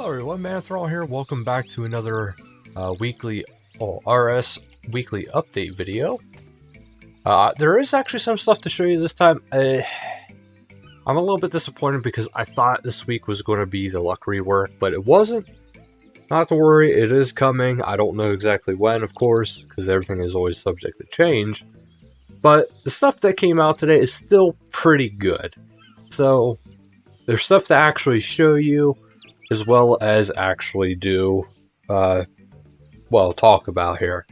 Hello everyone, Manthral here. Welcome back to another weekly RS weekly update video. There is actually some stuff to show you this time. I'm a little bit disappointed because I thought this week was going to be the luck rework, but it wasn't. Not to worry, it is coming. I don't know exactly when, of course, because everything is always subject to change. But the stuff that came out today is still pretty good. So there's stuff to actually show you, as well as actually do, talk about here.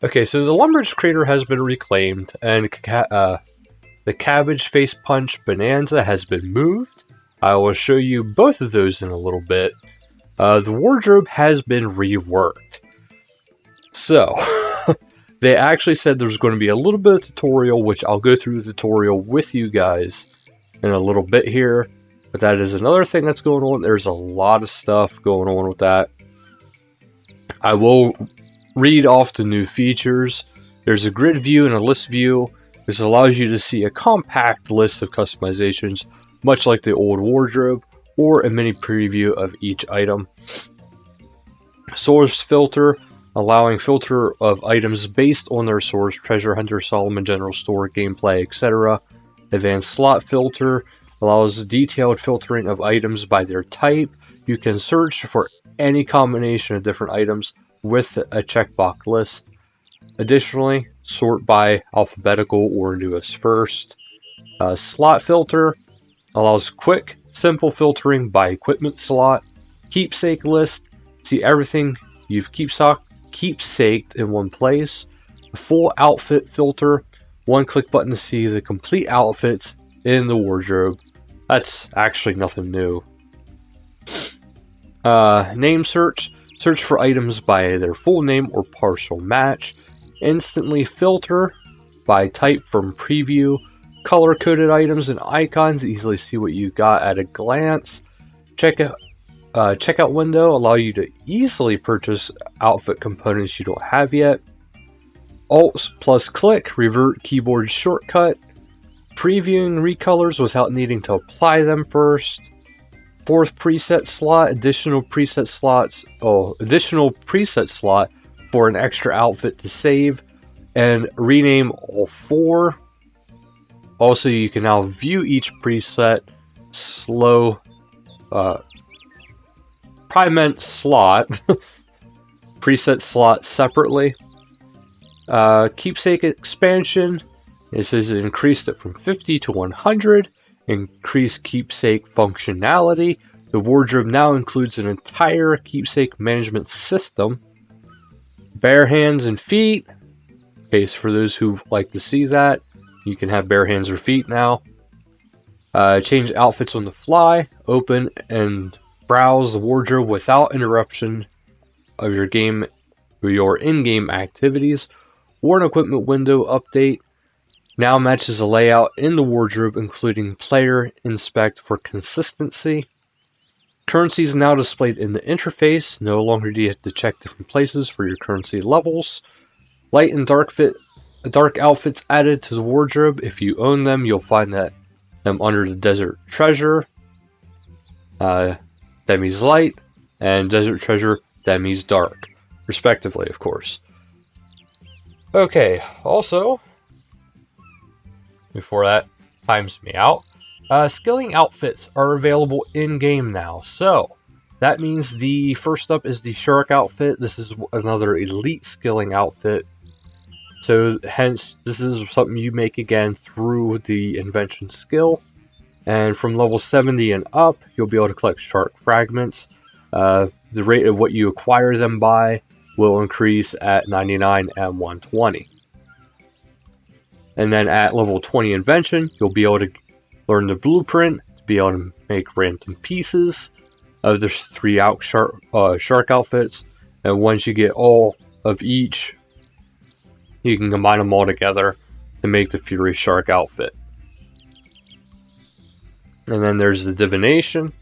Okay, so the Lumbride crater has been reclaimed, and the Cabbage Face Punch Bonanza has been moved. I will show you both of those in a little bit. The wardrobe has been reworked. So, they actually said there's going to be a little bit of tutorial, which I'll go through the tutorial with you guys in a little bit here. But that is another thing that's going on. There's a lot of stuff going on with that. I will read off the new features. There's a grid view and a list view. This allows you to see a compact list of customizations, much like the old wardrobe, or a mini preview of each item. Source filter, allowing filter of items based on their source, treasure hunter, Solomon general store, gameplay, etc. Advanced slot filter allows detailed filtering of items by their type. You can search for any combination of different items with a checkbox list. Additionally, sort by alphabetical or newest first. Slot filter allows quick, simple filtering by equipment slot. Keepsake list, see everything you've keepsaked in one place. A full outfit filter, one click button to see the complete outfits in the wardrobe. That's actually nothing new. Name search for items by their full name or partial match. Instantly filter by type from preview. Color coded items and icons, easily see what you got at a glance. Checkout window, allow you to easily purchase outfit components you don't have yet. Alt plus click, revert keyboard shortcut. Previewing recolors without needing to apply them first. Fourth preset slot, additional preset slot for an extra outfit to save, and rename all four. Also, you can now view each preset preset slot separately. Keepsake expansion. This is increased it from 50 to 100. Increased keepsake functionality. The wardrobe now includes an entire keepsake management system. Bare hands and feet. In case for those who like to see that, you can have bare hands or feet now. Change outfits on the fly. Open and browse the wardrobe without interruption of your in-game activities. Worn equipment window update. Now matches the layout in the wardrobe, including player inspect for consistency. Currency is now displayed in the interface. No longer do you have to check different places for your currency levels. Light and dark outfits added to the wardrobe. If you own them, you'll find them under the Desert Treasure, Demi's Light, and Desert Treasure, Demi's Dark, respectively, of course. Okay, also, before that times me out, skilling outfits are available in-game now. So, that means the first up is the Shark outfit. This is another elite skilling outfit. So, hence, this is something you make again through the invention skill. And from level 70 and up, you'll be able to collect shark fragments. The rate of what you acquire them by will increase at 99 and 120. And then at level 20 invention, you'll be able to learn the blueprint to be able to make random pieces of the three shark outfits. And once you get all of each, you can combine them all together to make the Fury Shark outfit. And then there's the divination,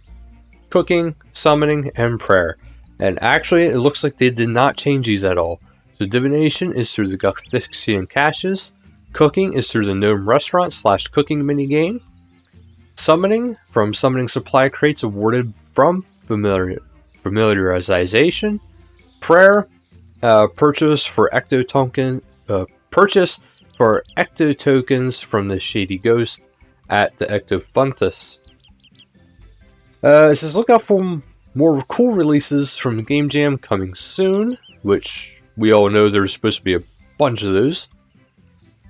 cooking, summoning, and prayer. And actually, it looks like they did not change these at all. So divination is through the Guxixian caches. Cooking is through the Gnome Restaurant /cooking minigame. Summoning from summoning supply crates awarded from familiarization. Prayer, purchase for purchase for ecto tokens from the Shady Ghost at the Ectofuntus. It says look out for more cool releases from the Game Jam coming soon, which we all know there's supposed to be a bunch of those.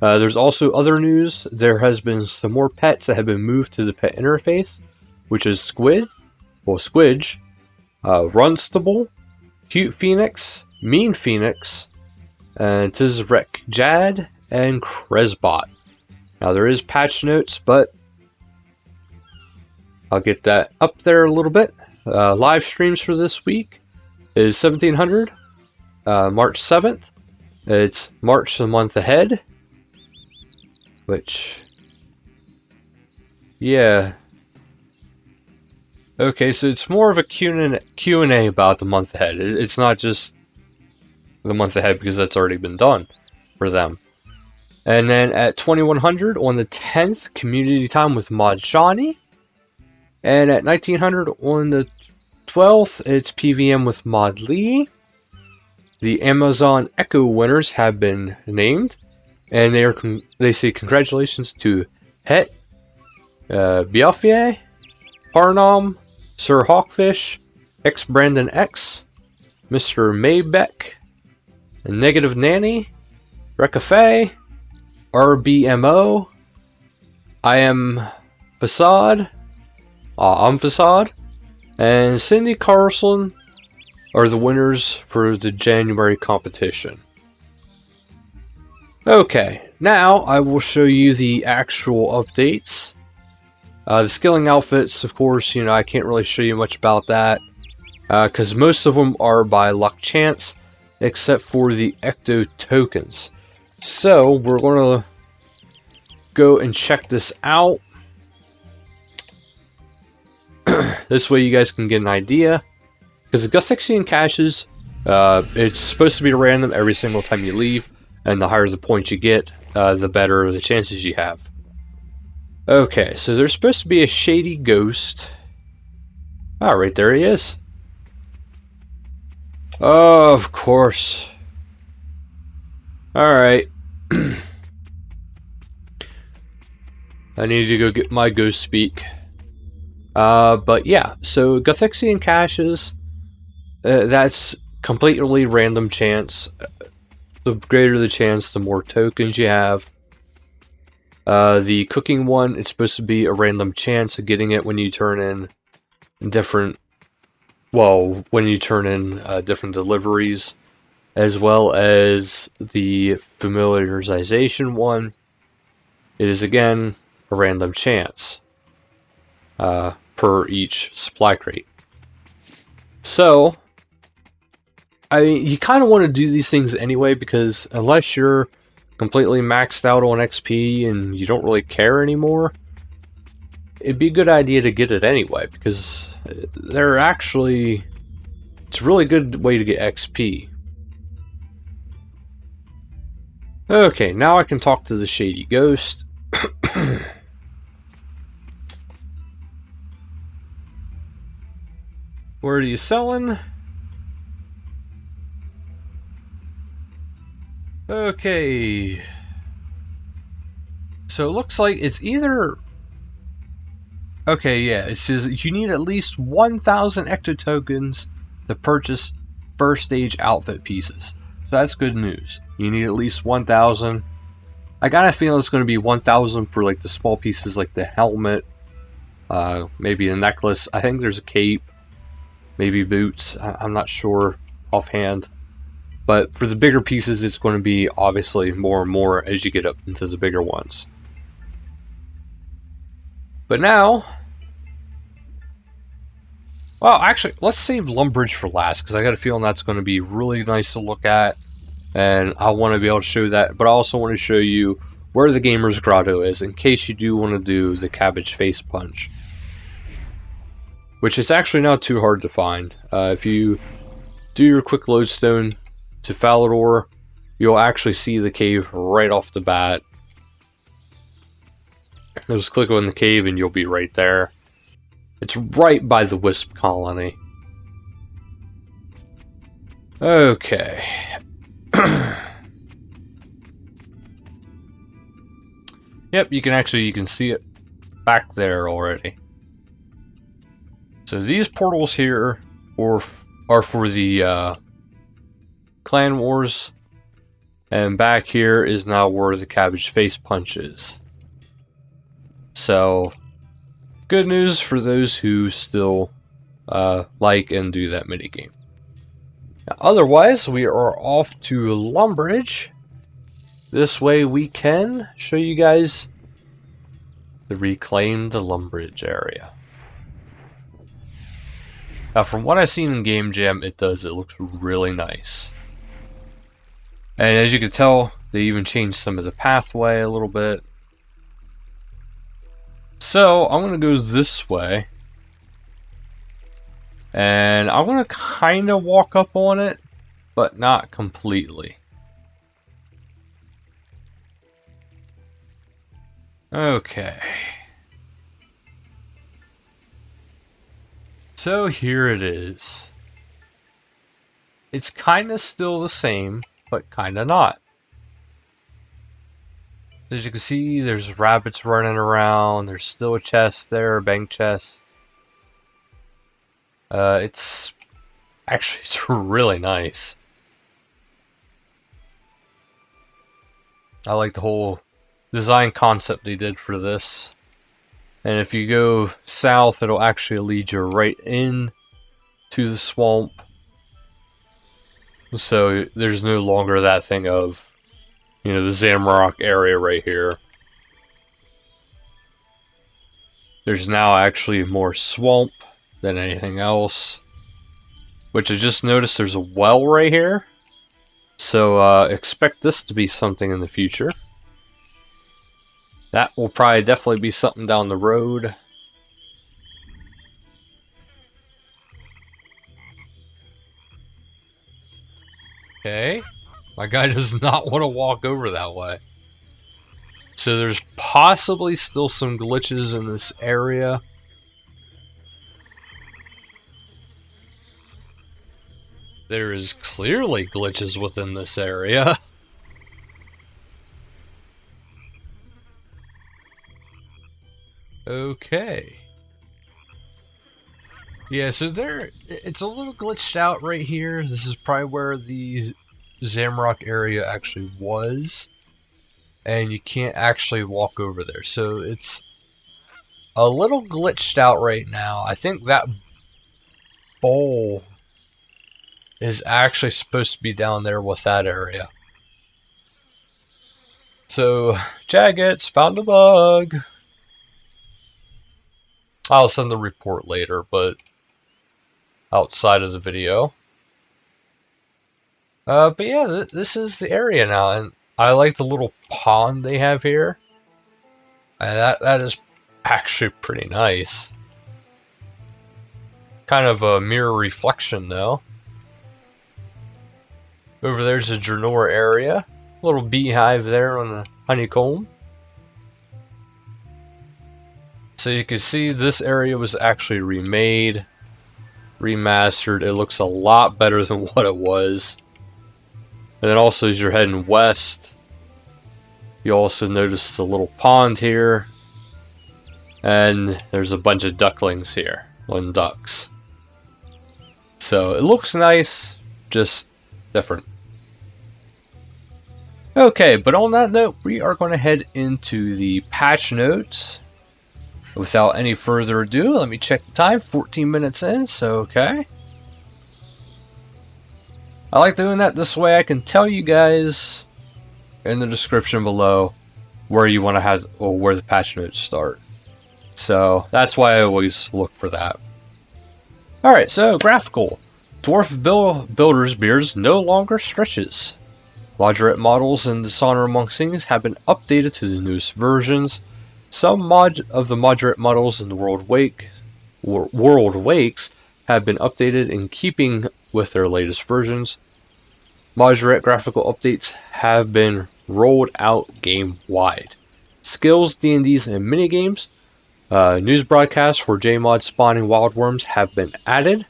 There's also other news. There has been some more pets that have been moved to the pet interface, which is Squidge, Runstable, Cute Phoenix, Mean Phoenix, and Tizrek Jad, and Cresbot. Now there is patch notes, but I'll get that up there a little bit. Live streams for this week is 1700, March 7th. It's March the month ahead, which, yeah. Okay, so it's more of a Q&A about the month ahead. It's not just the month ahead because that's already been done for them. And then at 2100 on the 10th, community time with Mod Johnny. And at 1900 on the 12th, it's PVM with Mod Lee. The Amazon Echo winners have been named, and they say congratulations to Het, Biafie, Parnam, Sir Hawkfish, X Brandon X, Mr. Maybeck, Negative Nanny, Recafe, RBMO, I Am Facade, I'm Facade, and Cindy Carlson are the winners for the January competition. Okay, now I will show you the actual updates. The skilling outfits, of course, I can't really show you much about that, because most of them are by luck chance, except for the ecto tokens. So, we're going to go and check this out. This way you guys can get an idea. Because the Guthixian caches, it's supposed to be random every single time you leave, and the higher the points you get, the better the chances you have. Okay, so there's supposed to be a Shady Ghost. Oh, right there he is. Oh, of course. Alright. I need to go get my ghost speak. But yeah, so Guthixian caches, that's completely random chance. The greater the chance, the more tokens you have. The cooking one, it's supposed to be a random chance of getting it when you turn in different deliveries, as well as the familiarization one. It is again a random chance per each supply crate. So, I mean, you kind of want to do these things anyway, because unless you're completely maxed out on XP and you don't really care anymore, it'd be a good idea to get it anyway, because it's a really good way to get XP. Okay, now I can talk to the Shady Ghost. What are you selling? Okay. So it looks like it's either... Okay, yeah, it says you need at least 1,000 ecto tokens to purchase first stage outfit pieces. So that's good news. You need at least 1,000. I got a feeling it's going to be 1,000 for like the small pieces like the helmet, maybe a necklace. I think there's a cape, maybe boots. I'm not sure offhand. But for the bigger pieces, it's going to be obviously more and more as you get up into the bigger ones. But now, well, actually, let's save Lumbride for last, because I got a feeling that's going to be really nice to look at, and I want to be able to show that. But I also want to show you where the Gamer's Grotto is, in case you do want to do the Cabbage Face Punch, which is actually not too hard to find. If you do your quick lodestone to Falador, you'll actually see the cave right off the bat. Just click on the cave and you'll be right there. It's right by the Wisp colony. Okay. Yep, you can see it back there already. So these portals here are for the Clan Wars, and back here is now where the Cabbage Face Punch is. So, good news for those who still like and do that minigame. Now, otherwise, we are off to Lumbride. This way we can show you guys the reclaimed Lumbride area. Now, from what I've seen in Game Jam, it looks really nice. And as you can tell, they even changed some of the pathway a little bit. So, I'm going to go this way. And I'm going to kind of walk up on it, but not completely. Okay. So here it is. It's kind of still the same, but kind of not. As you can see, there's rabbits running around. There's still a chest there, a bank chest. It's really nice. I like the whole design concept they did for this. And if you go south, it'll actually lead you right in to the swamp. So there's no longer that thing of, the Zamrock area right here. There's now actually more swamp than anything else. Which I just noticed there's a well right here. So expect this to be something in the future. That will probably definitely be something down the road. Okay. My guy does not want to walk over that way. So there's possibly still some glitches in this area. There is clearly glitches within this area. Okay. Yeah, so it's a little glitched out right here. This is probably where the Zamrock area actually was. And you can't actually walk over there. So it's a little glitched out right now. I think that bowl is actually supposed to be down there with that area. So, Jaggets, found a bug. I'll send the report later, but outside of the video. But yeah, this is the area now, and I like the little pond they have here. That is actually pretty nice. Kind of a mirror reflection, though. Over there's a Draenor area. Little beehive there on the honeycomb. So you can see this area was actually remade, remastered. It looks a lot better than what it was. And then also as you're heading west, you also notice the little pond here. And there's a bunch of ducklings here, ducks. So it looks nice, just different. Okay, but on that note, we are going to head into the patch notes. Without any further ado, let me check the time. 14 minutes in, so okay. I like doing that this way. I can tell you guys in the description below where you want to have, or where the patch notes start. So that's why I always look for that. Alright, so graphical. Dwarf Builder's beards no longer stretches. Moderate models in Dishonor Among Things have been updated to the newest versions. Some of the moderate models in the World Wakes have been updated in keeping with their latest versions. Moderate graphical updates have been rolled out game-wide. Skills, D&Ds, and minigames. News broadcasts for JMod spawning wild worms have been added.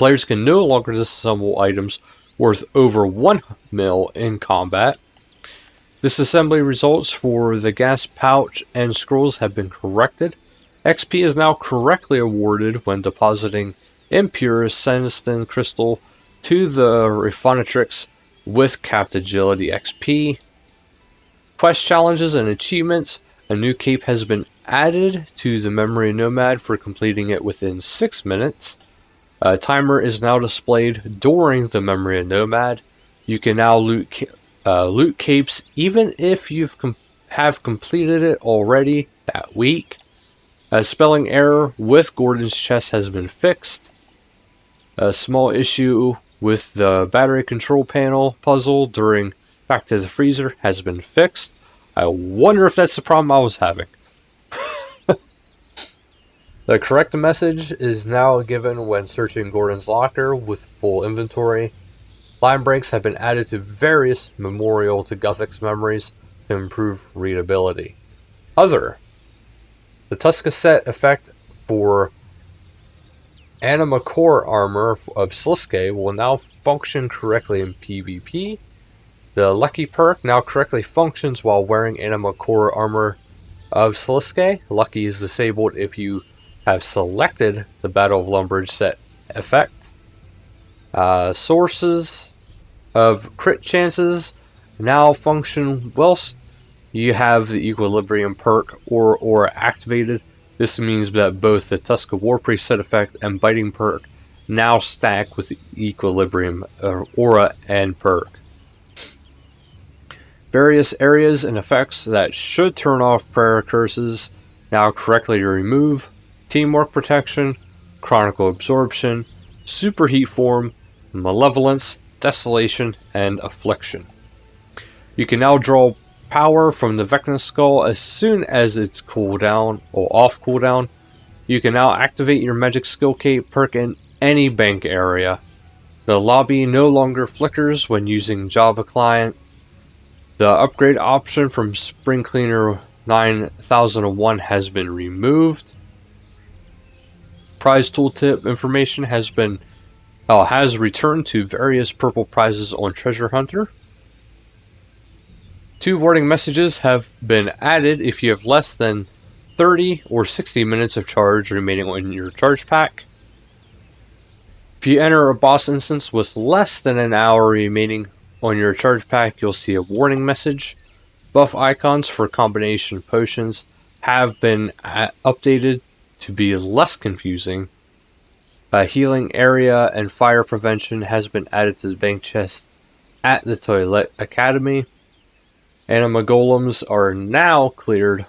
Players can no longer disassemble items worth over 1 mil in combat. Disassembly results for the gas pouch and scrolls have been corrected. XP is now correctly awarded when depositing impure Senestin crystal to the Refinatrix with capped agility XP. Quest challenges and achievements. A new cape has been added to the Memory Nomad for completing it within 6 minutes. A timer is now displayed during the Memory Nomad. You can now loot capes even if you have completed it already that week. A spelling error with Gordon's chest has been fixed. A small issue with the battery control panel puzzle during Back to the Freezer has been fixed. I wonder if that's the problem I was having. The correct message is now given when searching Gordon's locker with full inventory. Line breaks have been added to various Memorial to Guthix memories to improve readability. Other. The Tuska set effect for Anima Core armor of Sliske will now function correctly in PvP. The Lucky perk now correctly functions while wearing Anima Core armor of Sliske. Lucky is disabled if you have selected the Battle of Lumbride set effect. Sources of crit chances now function whilst you have the Equilibrium perk or activated. This means that both the Tuska War Priest set effect and Biting perk now stack with the Equilibrium aura and perk. Various areas and effects that should turn off prayer curses now correctly remove. Teamwork protection, chronicle absorption, superheat form, malevolence, desolation, and affliction. You can now draw power from the Vecna Skull as soon as it's cooldown or off cooldown. You can now activate your magic skill cape perk in any bank area. The lobby no longer flickers when using Java client. The upgrade option from Spring Cleaner 9001 has been removed. Prize tooltip information has returned to various purple prizes on Treasure Hunter. 2 warning messages have been added if you have less than 30 or 60 minutes of charge remaining on your charge pack. If you enter a boss instance with less than an hour remaining on your charge pack, you'll see a warning message. Buff icons for combination potions have been updated to be less confusing. Healing area and fire prevention has been added to the bank chest at the Toilet Academy. Anima Golems are now cleared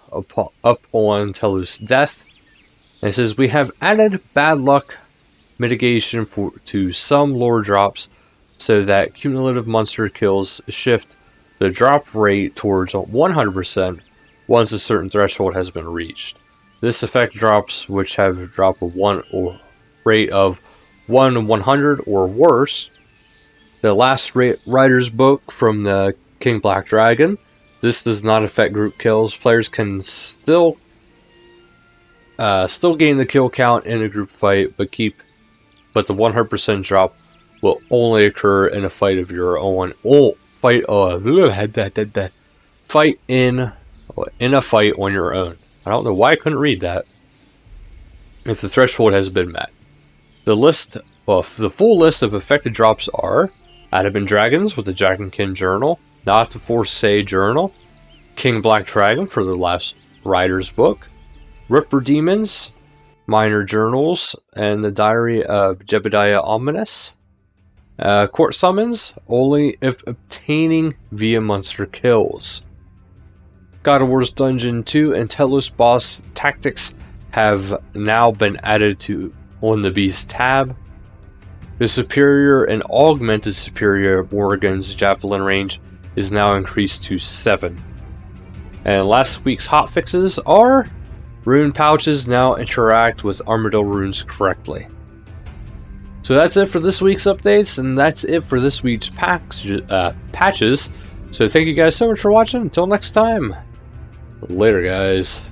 up on Telu's death. And it says we have added bad luck mitigation to some lore drops so that cumulative monster kills shift the drop rate towards 100% once a certain threshold has been reached. This affects drops which have a drop of 1 or rate of 1/100 or worse. The last Rider's Book from the King Black Dragon. This does not affect group kills. Players can still gain the kill count in a group fight, but the 100% drop will only occur in a fight of your own. Fight in a fight on your own. I don't know why I couldn't read that. If the threshold has been met. The full list of affected drops are Adamant Dragons with the Dragonkin Journal, Not to Forsay Journal, King Black Dragon for the last Rider's Book, Ripper Demons, Minor Journals, and the Diary of Jebediah Ominous. Court Summons, only if obtaining via monster kills. God of War's Dungeon 2 and Telos Boss Tactics have now been added to on the Beast tab. The superior and augmented superior Morrigan's javelin range is now increased to 7. And last week's hotfixes are rune pouches now interact with Armadyl runes correctly. So that's it for this week's updates, and that's it for this week's patches. So thank you guys so much for watching. Until next time, later guys.